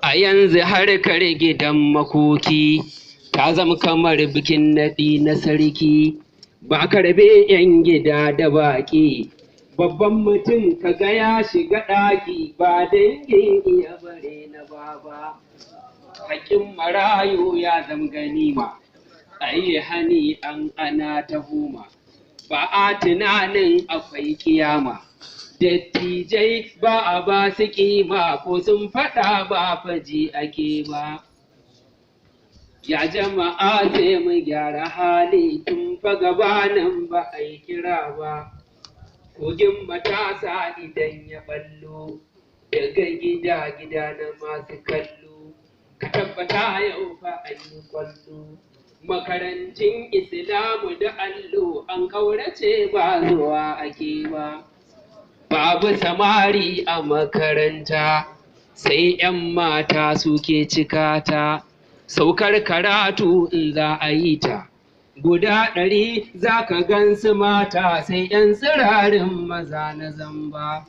A yanzu harkar gidan makoki ta zama kamar bikin naɗi na sarki, ba karbe 'yan gida da baƙi. Babban mutum kaga ya shiga ɗaki ba dangin iya bare na baba. Haƙƙin marayu ya zama ganima, ayi hani an ana ta huma, ba a tunanin akwai kiyama. Dattijai ba a ba su ƙima ko sun faɗa ba faji ake ba. Ya jama'a sai mu gyara hali tun fa gabanin ba a yi kira ba. Kogin matasa idan ya ballo daga gida na masu kallo, ka tabbata yau fa an yi kwallo. Makarantun Islamu da allo an ƙaurace ba zuwa ake ba. Babu samari a makaranta sai 'yan mata suke cikata, saukar karatu in za a yi ta guda 100 za ka gansu mata sai 'yan tsirarin maza na zamba.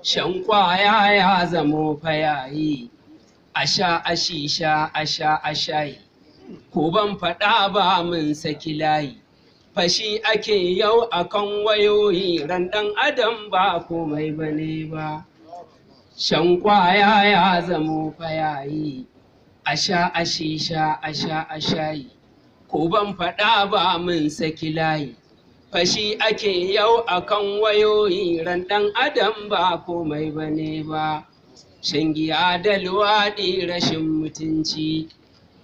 Shan kwaya ya zamo fayayi, a sha a shisha a sha a shayi, ko ban faɗa ba mun saki layi. Fashi ake yau akan wayoyi, ran ɗan adam ba komai bane ba. Shan kwaya ya zamo fayayi, a sha a shisha a sha a shayi, ko ban faɗa ba mun saki layi. Fashi ake yau akan wayoyi, ran ɗan adam ba komai bane ba. Shan giya da luwaɗi rashin mutunci,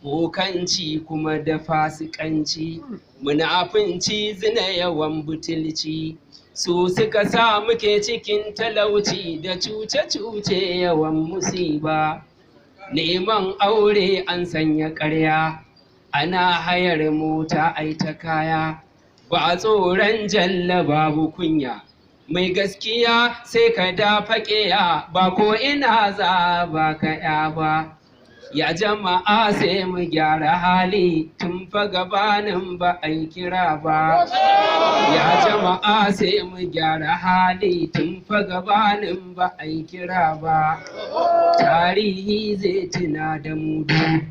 bokanci kuma da fasikanci, munafunci zina yawan butulci, su suka sa muke cikin talauci da cuce-cuce yawan musiba. Neman aure an sanya ƙarya, ana hayar mota ai ta kaya, ba tsoron jalla babu kunya. Mai gaskiya sai ka dafa ƙeya, ba ko ina za ba ka ya ba. Ya jama'a sai mu gyara hali tun fa gabanin ba a yi kira ba. Ya jama'a sai mu gyara hali tun fa gabanin ba a yi kira ba. Tarihi zai tuna da mudu,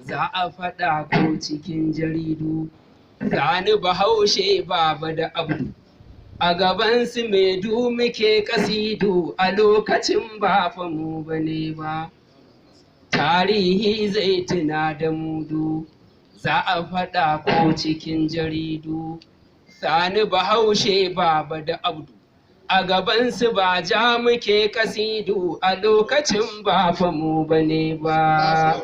za a faɗa ko cikin jaridu. Sani Bahaushe Baba da Abdu, a gabansu mai du muke kasidu, a lokacin ba fa mu bane ba. Tarihi zai tuna da mudu, za a faɗa ko cikin jaridu. Sani Bahaushe Baba da Abdu, a gabansu ba ja muke kasidu, a lokacin ba fa mu bane ba.